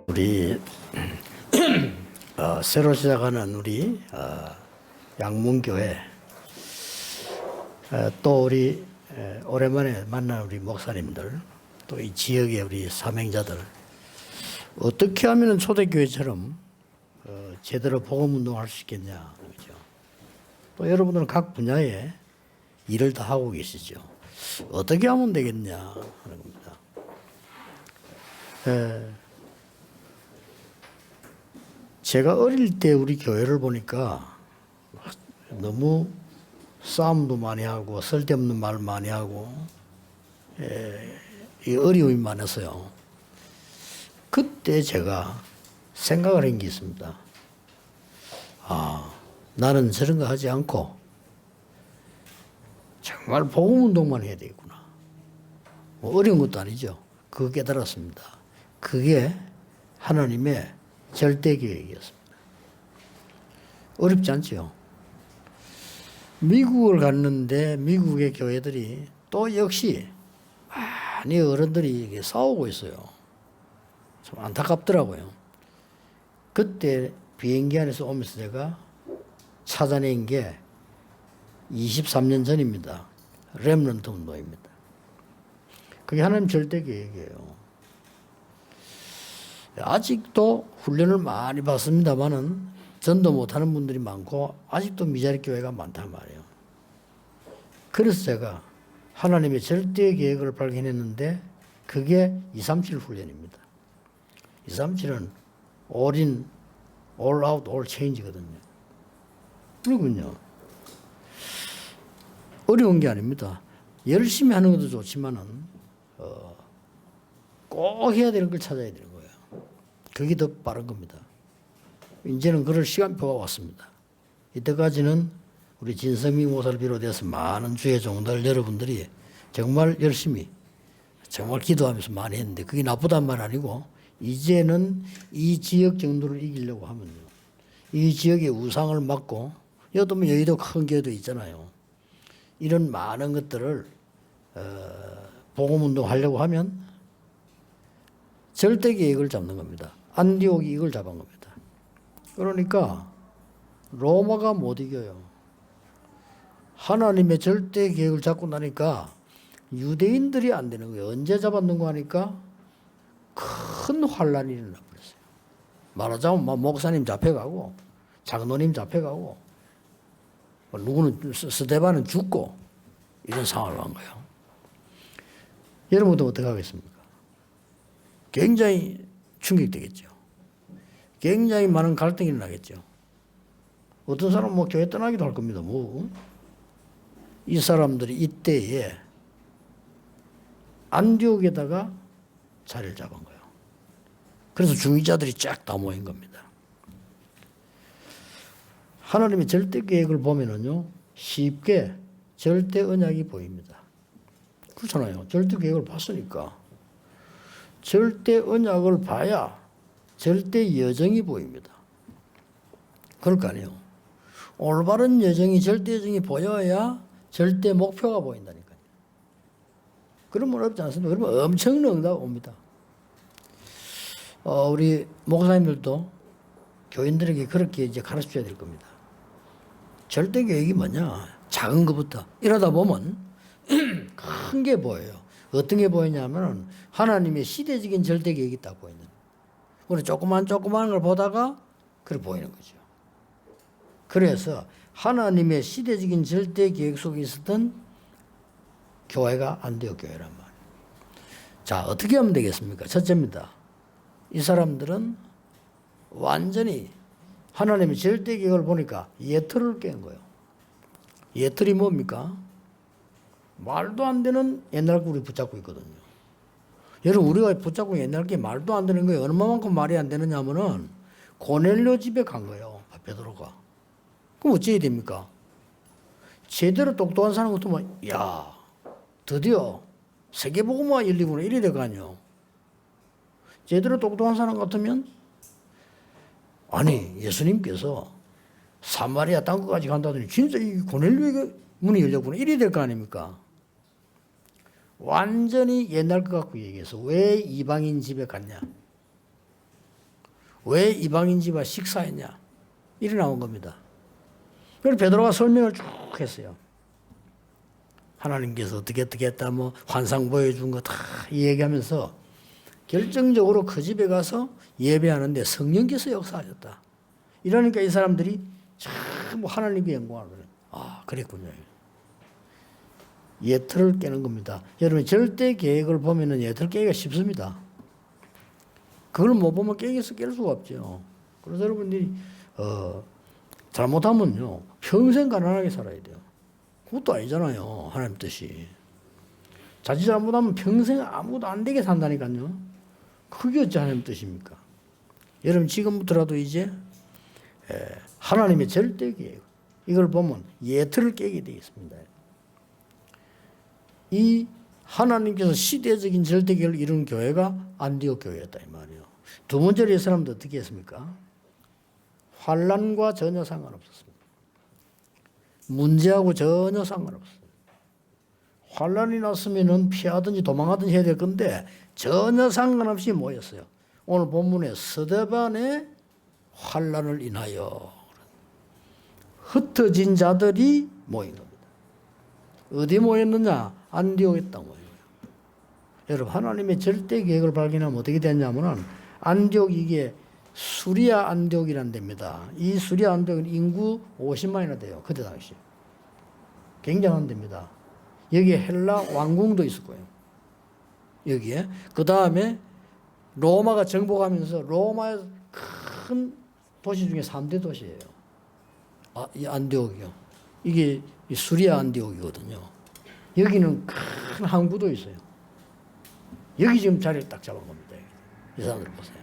우리 새로 시작하는 우리 양문교회 또 우리 오랜만에 만난 우리 목사님들 또 이 지역의 우리 사명자들 어떻게 하면 초대교회처럼 제대로 복음운동할 수 있겠냐 그렇죠? 또 여러분들은 각 분야에 일을 다 하고 계시죠. 어떻게 하면 되겠냐 하는 겁니다. 제가 어릴 때 우리 교회를 보니까 너무 싸움도 많이 하고 쓸데없는 말 많이 하고 이 어려움이 많았어요. 그때 제가 생각을 한 게 있습니다. 나는 저런 거 하지 않고 정말 복음운동만 해야 되겠구나. 뭐 어려운 것도 아니죠. 그거 깨달았습니다. 그게 하나님의 절대 계획이었습니다. 어렵지 않죠. 미국을 갔는데 미국의 교회들이 또 역시 많이 어른들이 싸우고 있어요. 좀 안타깝더라고요. 그때 비행기 안에서 오면서 제가 찾아낸 게 23년 전입니다. 렘넌트 운동입니다. 그게 하나님 절대 계획이에요. 아직도 훈련을 많이 받습니다만은 전도 못하는 분들이 많고 아직도 미자립 교회가 많단 말이에요. 그래서 제가 하나님의 절대 계획을 발견했는데 그게 237 훈련입니다. 237은 all in, all out, all change거든요. 그러군요. 어려운 게 아닙니다. 열심히 하는 것도 좋지만은 꼭 해야 되는 걸 찾아야 되는 거예요. 그게 더 빠른 겁니다. 이제는 그럴 시간표가 왔습니다. 이때까지는 우리 진성민 목사를 비롯해서 많은 주의 종들 여러분들이 정말 열심히 정말 기도하면서 많이 했는데 그게 나쁘단 말 아니고 이제는 이 지역 정도를 이기려고 하면요. 이 지역의 우상을 막고 여도 뭐 여의도 큰 교회도 있잖아요. 이런 많은 것들을 복음운동 하려고 하면 절대 계획을 잡는 겁니다. 안디옥이 이걸 잡은 겁니다. 그러니까 로마가 못 이겨요. 하나님의 절대 계획을 잡고 나니까 유대인들이 안 되는 거예요. 언제 잡았는가 하니까 큰 환란이 일어나 버렸어요. 말하자면 목사님 잡혀가고 장로님 잡혀가고 누구는 스데반은 죽고 이런 상황을 한 거예요. 여러분도 어떻게 하겠습니까? 굉장히 충격되겠죠. 굉장히 많은 갈등이 일어나겠죠. 어떤 사람은 뭐 교회 떠나기도 할 겁니다. 이 사람들이 이때에 안디옥에다가 자리를 잡은 거예요. 그래서 중위자들이 쫙 다 모인 겁니다. 하나님의 절대 계획을 보면은요, 쉽게 절대 언약이 보입니다. 그렇잖아요. 절대 계획을 봤으니까. 절대 언약을 봐야 절대 여정이 보입니다. 그럴 거 아니에요. 올바른 여정이 절대 여정이 보여야 절대 목표가 보인다니까요. 그러면 어렵지 않습니다. 그러면 엄청난 응답 옵니다. 우리 목사님들도 교인들에게 그렇게 이제 가르쳐줘야 될 겁니다. 절대 계획이 뭐냐? 작은 것부터 이러다 보면 큰 게 보여요. 어떤 게 보이냐면 하나님의 시대적인 절대 계획이 딱 보이는. 우리 조그만 걸 보다가 그렇게 보이는 거죠. 그래서 하나님의 시대적인 절대 계획 속에 있었던 교회가 안디옥 교회란 말이에요. 자, 어떻게 하면 되겠습니까? 첫째입니다. 이 사람들은 완전히 하나님의 절대 계획을 보니까 예틀을 깬 거예요. 예틀이 뭡니까? 말도 안 되는 옛날 거 우리 붙잡고 있거든요. 여러분, 우리가 붙잡고 옛날 게 말도 안 되는 거예요. 얼마만큼 말이 안 되느냐 하면은 고넬료 집에 간 거예요. 베드로가. 그럼 어찌해야 됩니까? 제대로 똑똑한 사람 같으면, 야, 드디어 세계복음화 열리구나. 이래 될 거 아니에요. 제대로 똑똑한 사람 같으면, 아니, 예수님께서 사마리아 땅끝까지 간다더니 진짜 이 고넬료에게 문이 열렸구나. 이리 될 거 아닙니까? 완전히 옛날 것 같고 얘기해서 왜 이방인 집에 갔냐? 왜 이방인 집에 식사했냐? 이리 나온 겁니다. 그래서 베드로가 설명을 쭉 했어요. 하나님께서 어떻게 했다, 뭐 환상 보여준 거 다 얘기하면서 결정적으로 그 집에 가서 예배하는데 성령께서 역사하셨다. 이러니까 이 사람들이 참 하나님께 영광을 그래. 아, 그랬군요. 예틀을 깨는 겁니다. 여러분 절대 계획을 보면은 예틀 깨기가 쉽습니다. 그걸 못 보면 깰 수가 없죠. 그래서 여러분들이 잘못하면요 평생 가난하게 살아야 돼요. 그것도 아니잖아요. 하나님 뜻이. 자칫 잘못하면 평생 아무것도 안 되게 산다니까요. 그게 어찌 하나님 뜻입니까? 여러분 지금부터라도 이제 하나님의 절대 계획 이걸 보면 예틀을 깨게 되겠습니다. 이 하나님께서 시대적인 절대 계획을 이룬 교회가 안디옥 교회였다 이 말이에요. 두 번째로 이 사람도 어떻게 했습니까? 환난과 전혀 상관없었습니다. 문제하고 전혀 상관없어요. 환난이 났으면은 피하든지 도망하든지 해야 될 건데 전혀 상관없이 모였어요. 오늘 본문에 스데반의 환난을 인하여 흩어진 자들이 모인 겁니다. 어디 모였느냐? 안디옥에 딱 모여요. 여러분 하나님의 절대 계획을 발견하면 어떻게 됐냐면은 안디옥 이게 수리아 안디옥이라는 데입니다. 이 수리아 안디옥은 인구 50만이나 돼요. 그때 당시. 굉장한 데입니다. 여기에 헬라 왕궁도 있을 거예요. 여기에. 그 다음에 로마가 정복하면서 로마의 큰 도시 중에 3대 도시예요. 이 안디옥이요. 이게 수리아 안디옥이거든요. 여기는 큰 항구도 있어요. 여기 지금 자리를 딱 잡은 겁니다. 이 사람들 보세요.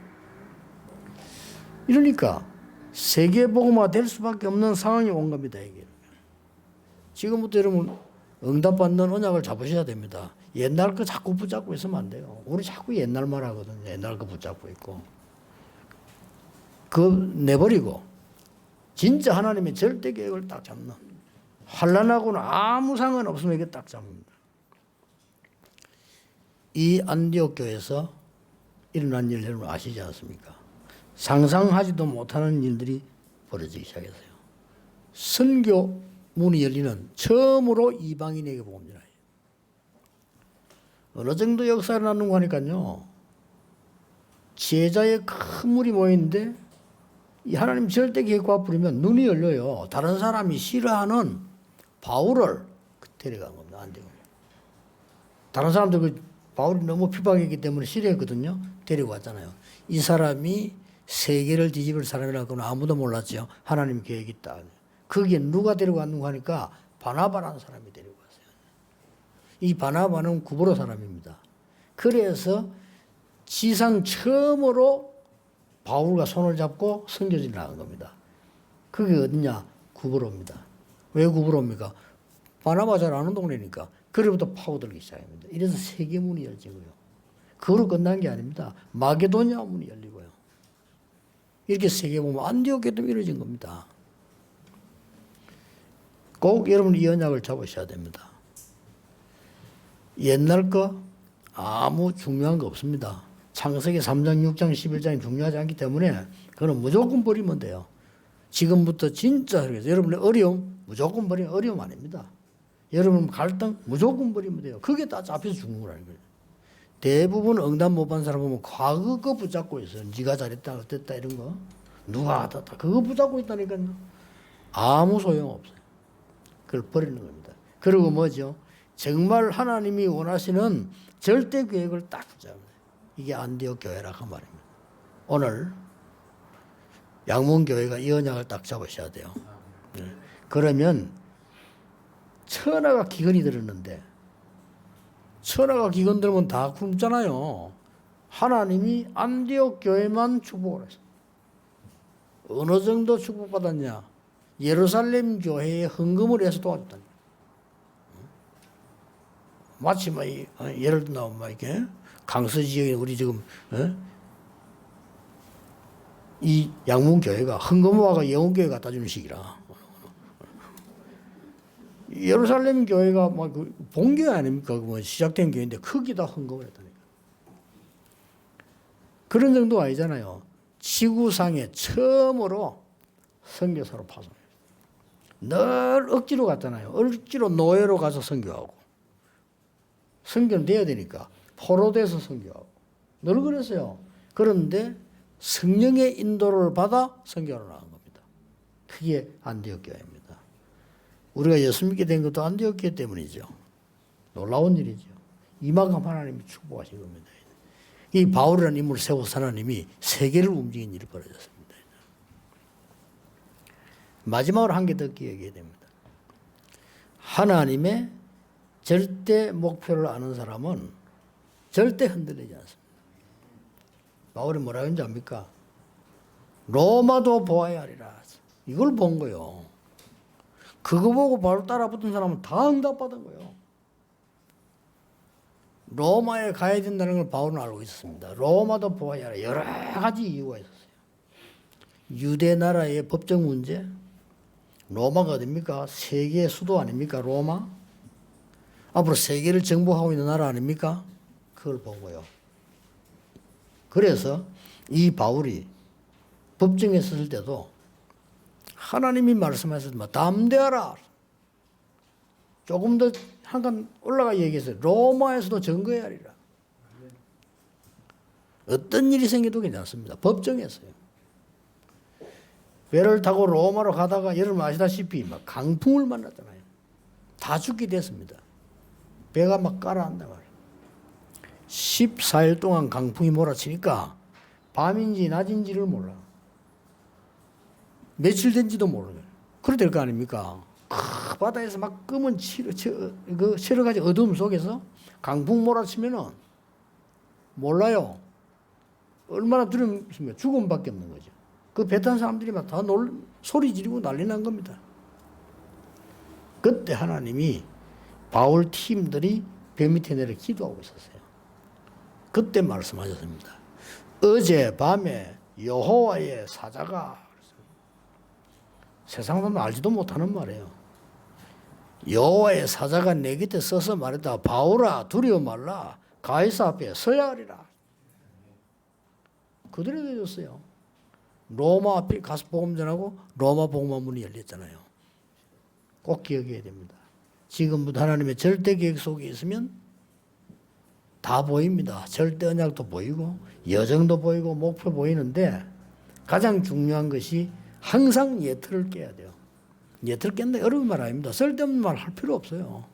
이러니까 세계복음화 될 수밖에 없는 상황이 온 겁니다. 이게. 지금부터 여러분 응답받는 언약을 잡으셔야 됩니다. 옛날 거 자꾸 붙잡고 있으면 안 돼요. 우리 자꾸 옛날 말 하거든요. 옛날 거 붙잡고 있고. 그거 내버리고 진짜 하나님의 절대 계획을 딱 잡는 환난하고는 아무 상관없으면 이게 딱 잡습니다. 이 안디옥 교회에서 일어난 일 여러분 아시지 않습니까? 상상하지도 못하는 일들이 벌어지기 시작했어요. 선교 문이 열리는 처음으로 이방인에게 복음 전하요. 어느 정도 역사를 나누고 하니까요. 제자의 큰 물이 모이는데 이 하나님 절대 계획과 부르면 눈이 열려요. 다른 사람이 싫어하는 바울을 데려간 겁니다. 안 되고. 다른 사람들 그 바울이 너무 핍박했기 때문에 싫어했거든요. 데리고 왔잖아요. 이 사람이 세계를 뒤집을 사람이라고는 아무도 몰랐죠. 하나님 계획이 있다. 거기에 누가 데리고 왔는가 하니까 바나바라는 사람이 데리고 왔어요. 이 바나바는 구브로 사람입니다. 그래서 지상 처음으로 바울과 손을 잡고 선교지를 나간 겁니다. 그게 어디냐? 구브로입니다. 왜 구브로입니까? 바나바 잘 아는 동네니까. 그로부터 파고들기 시작합니다. 이래서 세계문이 열리고요. 그로 끝난 게 아닙니다. 마게도니아 문이 열리고요. 이렇게 세계 보면 안디옥에도 이루어진 겁니다. 꼭 여러분 이 언약을 잡으셔야 됩니다. 옛날 거 아무 중요한 거 없습니다. 창세기 3장, 6장, 11장이 중요하지 않기 때문에 그거는 무조건 버리면 돼요. 지금부터 진짜 여러분의 어려움 무조건 버리면 어려움 아닙니다. 여러분 갈등 무조건 버리면 돼요. 그게 다 잡혀서 죽는 거라는 거예요. 대부분 응답 못 받은 사람 보면 과거 거 붙잡고 있어요. 네가 잘했다 어땠다 이런 거. 누가 하다 그거 붙잡고 있다니까요. 아무 소용없어요. 그걸 버리는 겁니다. 그리고 뭐죠? 정말 하나님이 원하시는 절대 계획을 딱 붙잡아요. 이게 안디옥 교회라고 말입니다. 오늘 양문교회가 이 언약을 딱 잡으셔야 돼요. 그러면 천하가 기근이 들었는데 천하가 기근 들면 다 굶잖아요. 하나님이 안디옥 교회만 축복을 했어요. 어느 정도 축복받았냐? 예루살렘 교회에 헌금을 해서 도와줬다니. 마치 뭐 예를 들면 뭐 이렇게 강서 지역에 우리 지금 이 양문 교회가 헌금화가 영훈 교회 갖다 주는 식이라. 예루살렘 교회가 뭐 본교회 아닙니까? 뭐 시작된 교회인데 크기다 헌금을 했다니까. 그런 정도가 아니잖아요. 지구상에 처음으로 선교사로 파송해요. 늘 억지로 갔잖아요. 억지로 노예로 가서 선교하고. 선교는 돼야 되니까 포로돼서 선교하고. 늘 그랬어요. 그런데 성령의 인도를 받아 선교하러 나간 겁니다. 그게 안디옥 교회입니다. 우리가 예수 믿게 된 것도 안디옥 교회 때문이죠. 놀라운 일이죠. 이만큼 하나님이 축복하신 겁니다. 이 바울이라는 인물을 세워서 하나님이 세계를 움직인 일이 벌어졌습니다. 마지막으로 한 개 더 기억해야 됩니다. 하나님의 절대 목표를 아는 사람은 절대 흔들리지 않습니다. 바울이 뭐라고 했는지 압니까? 로마도 보아야 하리라. 이걸 본 거예요. 그거 보고 바로 따라붙은 사람은 다 응답받은 거예요. 로마에 가야 된다는 걸 바울은 알고 있었습니다. 로마도 보아야 하라. 여러 가지 이유가 있었어요. 유대 나라의 법적 문제, 로마가 어딥니까? 세계의 수도 아닙니까? 로마? 앞으로 세계를 정복하고 있는 나라 아닙니까? 그걸 보고요. 그래서 이 바울이 법정에 섰을 때도 하나님이 말씀하셨을 때 담대하라. 조금 더 한칸 올라가 얘기했어요. 로마에서도 증거해야 하리라. 어떤 일이 생겨도 괜찮습니다. 법정에서요. 배를 타고 로마로 가다가 여러분 아시다시피 막 강풍을 만났잖아요. 다 죽게 됐습니다. 배가 막 가라앉는다 말이에요. 14일 동안 강풍이 몰아치니까 밤인지 낮인지를 몰라. 며칠 된지도 모르죠. 그래 될 거 아닙니까? 바다에서 막 검은 칠흑가지 어둠 속에서 강풍 몰아치면은 몰라요. 얼마나 두렵습니까? 죽음밖에 없는 거죠. 그 배 탄 사람들이 막 다 소리 지르고 난리 난 겁니다. 그때 하나님이 바울 팀들이 배 밑에 내려 기도하고 있었어요. 그때 말씀하셨습니다. 어제 밤에 여호와의 사자가, 세상 사람은 알지도 못하는 말이에요. 여호와의 사자가 내 곁에 서서 말했다. 바울아 두려워 말라. 가이사 앞에 서야 하리라. 그들에게 해줬어요. 로마 앞에 가서 복음 전하고 로마 복음화 문이 열렸잖아요. 꼭 기억해야 됩니다. 지금부터 하나님의 절대 계획 속에 있으면 다 보입니다. 절대 언약도 보이고 여정도 보이고 목표 보이는데 가장 중요한 것이 항상 예틀을 깨야 돼요. 예틀 깬다 어려운 말 아닙니다. 쓸데없는 말 할 필요 없어요.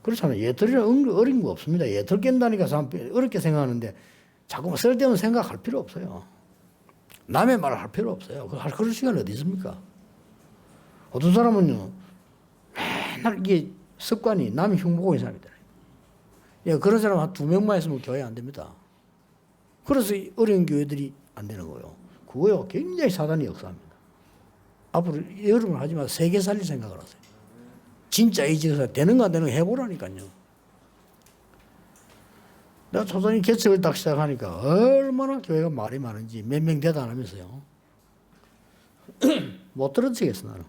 그렇잖아요. 예틀이란 어려운 거 없습니다. 예틀 깬다니까 사람 어렵게 생각하는데 자꾸 쓸데없는 생각할 필요 없어요. 남의 말을 할 필요 없어요. 그럴 시간이 어디 있습니까? 어떤 사람은요, 맨날 이게 습관이 남이 흉보고 있는 사람이다. 예, 그런 사람 한 2명만 있으면 교회 안 됩니다. 그래서 어려운 교회들이 안 되는 거예요. 그거요, 굉장히 사단이 역사합니다. 앞으로 여러분 하지 마세요. 세계 살릴 생각을 하세요. 진짜 이 지에서 되는 거 안 되는 거 해보라니까요. 내가 초선이 개척을 딱 시작하니까 얼마나 교회가 말이 많은지 몇 명 대단하면서요. 못 들은 척했어 나는.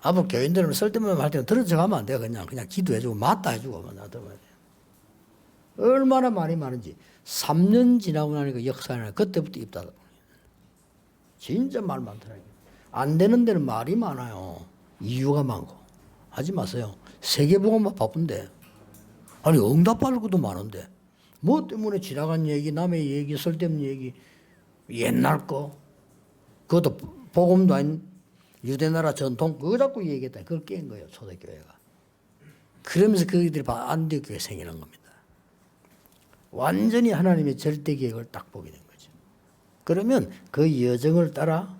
앞으로 교인들은 쓸데없는 할 때는 들은 척하면 안 돼요. 그냥 기도해주고 맞다 해주고 나들어야 돼. 얼마나 말이 많은지 3년 지나고 나니까 역사나 그때부터 입 닫아. 진짜 말 많더라고요. 안 되는 데는 말이 많아요. 이유가 많고. 하지 마세요. 세계보고만 바쁜데. 아니 응답받을 것도 많은데 뭐 때문에 지나간 얘기, 남의 얘기, 쓸데없는 얘기, 옛날 거 그것도 복음도 아닌 유대나라 전통 그거 자꾸 얘기했다. 그걸 깬 거예요. 초대교회가. 그러면서 그들이 안디옥 교회 생기는 겁니다. 완전히 하나님의 절대 계획을 딱 보게 된 거죠. 그러면 그 여정을 따라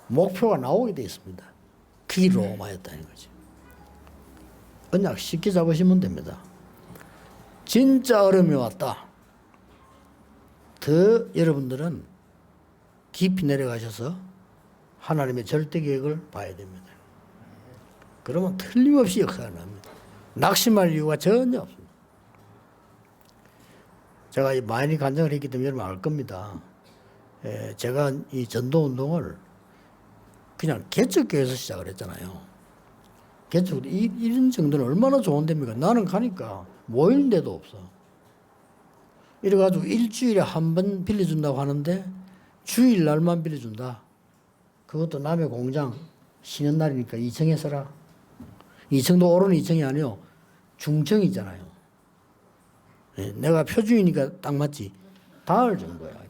목표가 나오게 되어 있습니다. 그게 로마였다는 거죠. 그냥 쉽게 잡으시면 됩니다. 진짜 어려움이 왔다. 더 여러분들은 깊이 내려가셔서 하나님의 절대 계획을 봐야 됩니다. 그러면 틀림없이 역사가 납니다. 낙심할 이유가 전혀 없습니다. 제가 많이 간증을 했기 때문에 여러분 알 겁니다. 제가 이 전도 운동을 그냥 개척교회에서 시작을 했잖아요. 개척, 이런 정도는 얼마나 좋은 데입니까? 나는 가니까 모이는 데도 없어. 이래가지고 일주일에 한 번 빌려준다고 하는데 주일날만 빌려준다. 그것도 남의 공장 쉬는 날이니까 2층에 써라. 2층도 오른 2층이 아니요. 중층이잖아요. 네, 내가 표준이니까 딱 맞지. 닿을 정도야.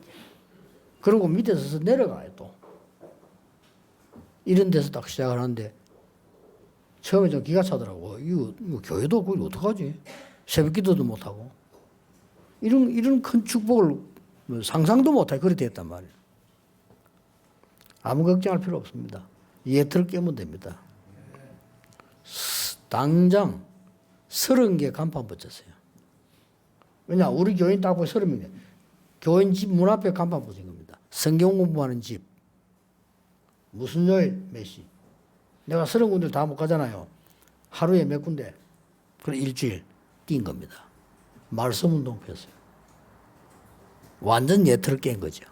그리고 밑에서 내려가요 또. 이런 데서 딱 시작을 하는데 처음에 좀 기가 차더라고. 이거 교회도 거기 어떡하지? 새벽 기도도 못하고. 이런 큰 축복을 상상도 못하게 그렇게 됐단 말이에요. 아무 걱정할 필요 없습니다. 예틀을 깨면 됩니다. 당장 30개 간판 붙였어요. 왜냐, 우리 교인 딱 보면 30개. 교인 집 문 앞에 간판 붙인 겁니다. 성경 공부하는 집. 무슨 요일 몇 시. 내가 30군데 다 못 가잖아요. 하루에 몇 군데. 그래 일주일 뛴 겁니다. 말씀 운동 폈어요. 완전 예틀을 깬 거죠.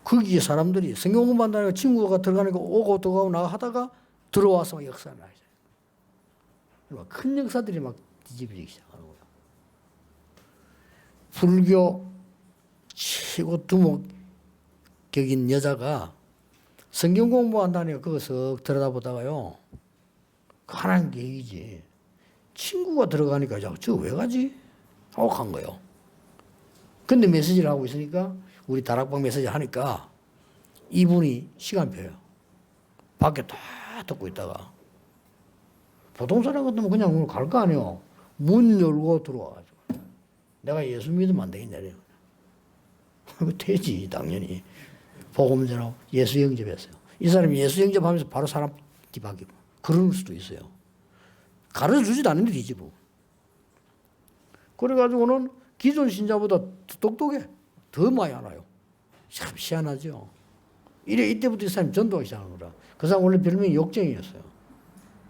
거기에 사람들이 성경 공부한다니까 친구가 들어가니까 오고 들어가고 나가 하다가 들어와서 역사를 나죠. 큰 역사들이 막 뒤집어지기 시작하는 거예요. 불교 최고 두목격인 여자가 성경 공부한다니까 그거 쓱 들여다보다가요. 하나님 계획이지. 친구가 들어가니까 저 왜 가지? 하고 간 거예요. 근데 메시지를 하고 있으니까 우리 다락방 메시지 하니까 이분이 시간표예요. 밖에 다 듣고 있다가 보통 사람 같으면 그냥 갈 거 아니에요. 문 열고 들어와가지고 내가 예수 믿으면 안 되겠냐 이래요. 되지 당연히. 복음 전하고 예수 영접했어요. 이 사람이 예수 영접하면서 바로 사람 뒤바뀌고 그럴 수도 있어요. 가르쳐주지도 않는데 뒤집어. 그래가지고는 기존 신자보다 더 똑똑해. 더 많이 알아요. 참 희한하죠. 이때부터 이 사람이 전도하기 시작한 거라. 그 사람 원래 별명이 욕쟁이였어요.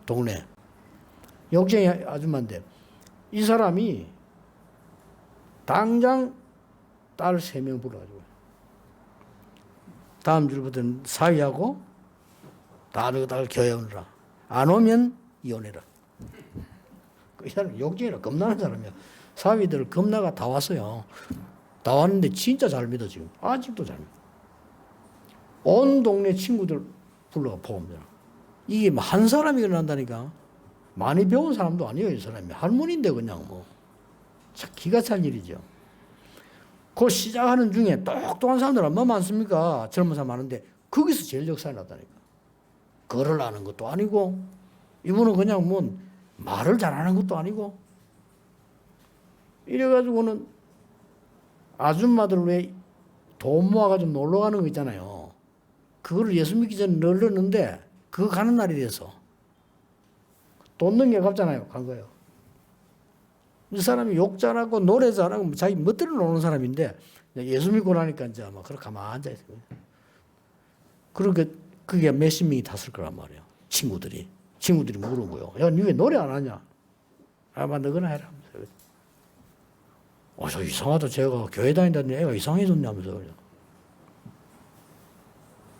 동네. 욕쟁이 아줌마인데 이 사람이 당장 딸 3명 불러가지고 다음 주부터는 사위하고 딸 교회 오느라. 안 오면 이혼해라. 이 사람 욕쟁이라 겁나는 사람이야. 사위들 겁나가 다 왔어요. 다 왔는데 진짜 잘 믿어 지금. 아직도 잘 믿어. 온 동네 친구들 불러가 복음 전하. 이게 한 사람이 일어난다니까. 많이 배운 사람도 아니에요 이 사람이. 할머니인데 그냥 뭐. 참 기가 찰 일이죠. 그 시작하는 중에 똑똑한 사람들 얼마나 많습니까? 젊은 사람 많은데 거기서 제일 역사가 났다니까. 글을 아는 것도 아니고 이분은 그냥 뭐 말을 잘하는 것도 아니고 이래가지고는 아줌마들 왜 돈 모아가지고 놀러 가는 거 있잖아요. 그거를 예수 믿기 전에 늘렸는데 그거 가는 날이 돼서 돈 넣는 게 아깝잖아요. 간 거예요. 이 사람이 욕 잘하고 노래 잘하고 자기 멋대로 노는 사람인데 예수 믿고 나니까 이제 막 그렇게 가만히 앉아있어요. 그러니까 그게 몇십 명이 탔을 거란 말이에요. 친구들이 물은 거예요. 야, 니 왜 노래 안 하냐? 아, 너거나 해라. 저 이상하다. 제가 교회 다닌다더니 애가 이상해졌냐면서.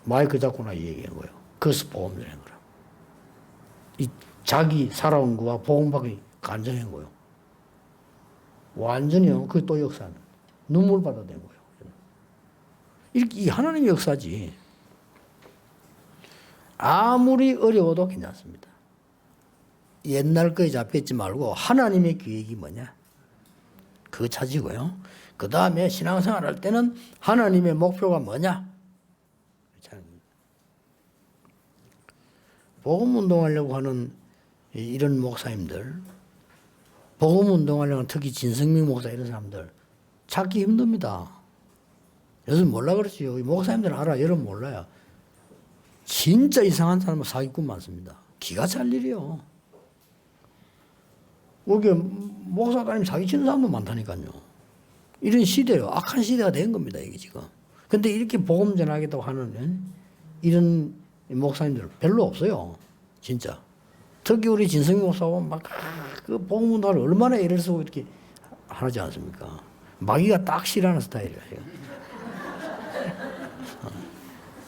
마이크 잡고나 이 얘기한 거예요. 그래서 복음 전한 거라. 이 자기 살아온 거와 복음 받기 간증한 거예요. 완전히요. 그게 또 역사는. 눈물 받아낸 거예요. 이 하나님의 역사지. 아무리 어려워도 괜찮습니다. 옛날 거에 잡혀있지 말고 하나님의 계획이 뭐냐? 그거 찾으고요. 그 다음에 신앙생활 할 때는 하나님의 목표가 뭐냐? 복음운동하려고 하는 이런 목사님들, 복음운동하려고 하는 특히 진성민 목사 이런 사람들 찾기 힘듭니다. 요즘 몰라 그렇지요. 목사님들 알아. 여러분 몰라요. 진짜 이상한 사람은 사기꾼 많습니다. 기가 찰 일이요. 여기 목사 다니면 사기치는 사람도 많다니까요. 이런 시대요. 악한 시대가 된 겁니다. 이게 지금. 근데 이렇게 복음 전하겠다고 하는 이런 목사님들 별로 없어요. 진짜. 특히 우리 진성민 목사는 막 그 복음 운동을 얼마나 애를 쓰고 이렇게 하지 않습니까? 마귀가 딱 싫어하는 스타일이에요.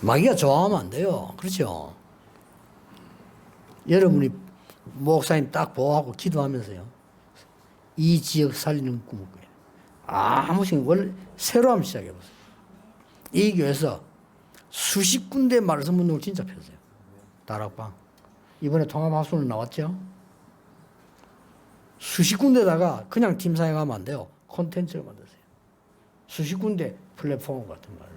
마귀가 좋아하면 안 돼요. 그렇죠? 여러분이 목사님 딱 보호하고 기도하면서요. 이 지역 살리는 꿈을 꿔요. 아무 생각 원래 새로 한번 시작해보세요. 이 교회에서 수십 군데 말씀 운동을 진짜 폈어요. 다락방. 이번에 통합합수로 나왔죠. 수십 군데다가 그냥 팀 사용하면 안 돼요. 콘텐츠를 만드세요. 수십 군데 플랫폼 같은 말.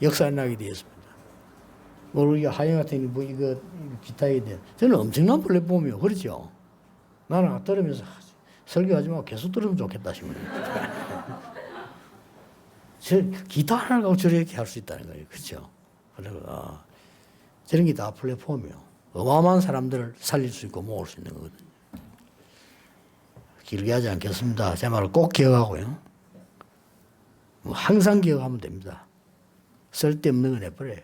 역사에 나게 되었습니다. 우리가 하영 같은 뭐 이거 기타에 대한 저는 엄청난 플랫폼이요. 그렇죠? 나는 들으면서 설교하지 말고 계속 들으면 좋겠다 싶어요. 저 기타 하나를 갖고 저렇게 할 수 있다는 거예요. 그렇죠? 그래서 저런 게 다 플랫폼이요. 어마어마한 사람들을 살릴 수 있고 모을 수 있는 거거든요. 길게 하지 않겠습니다. 제 말을 꼭 기억하고요. 뭐 항상 기억하면 됩니다. 쓸데없는 거 내버려요.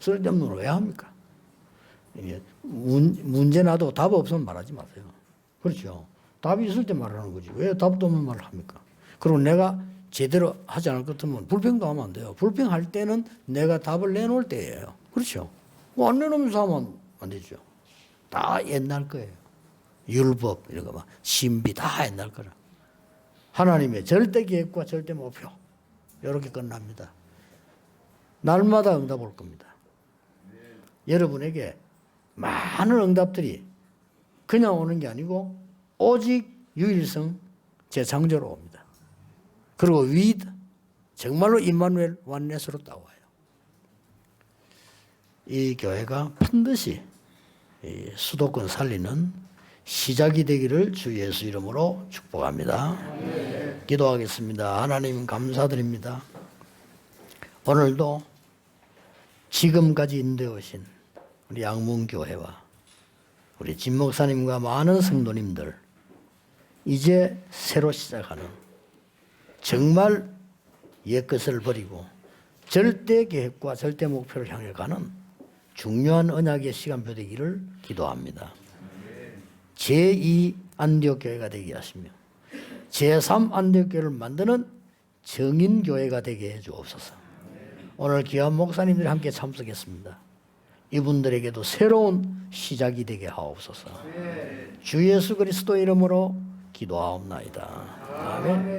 쓸데없는 걸 왜 합니까? 문제 나도 답 없으면 말하지 마세요. 그렇죠? 답이 있을 때 말하는 거지. 왜 답도 없는 말을 합니까? 그리고 내가 제대로 하지 않을 것 같으면 불평도 하면 안 돼요. 불평할 때는 내가 답을 내놓을 때예요. 그렇죠? 뭐 안 내놓으면서 하면 안 되죠. 다 옛날 거예요. 율법 이런 거 막 신비 다 옛날 거라. 하나님의 절대 계획과 절대 목표 이렇게 끝납니다. 날마다 응답 올 겁니다. 여러분에게 많은 응답들이 그냥 오는 게 아니고 오직 유일성 재창조로 옵니다. 그리고 정말로 임마누엘 완넷으로 따와요. 이 교회가 반드시 이 수도권 살리는 시작이 되기를 주 예수 이름으로 축복합니다. 기도하겠습니다. 하나님 감사드립니다. 오늘도 지금까지 인도해 오신 우리 양문교회와 우리 진 목사님과 많은 성도님들 이제 새로 시작하는 정말 옛것을 버리고 절대 계획과 절대 목표를 향해 가는 중요한 언약의 시간표 되기를 기도합니다. 제2 안디옥 교회가 되게 하시며 제3 안디옥 교회를 만드는 정인교회가 되게 해 주옵소서. 오늘 귀한 목사님들이 함께 참석했습니다. 이분들에게도 새로운 시작이 되게 하옵소서. 주 예수 그리스도 이름으로 기도하옵나이다. 아멘.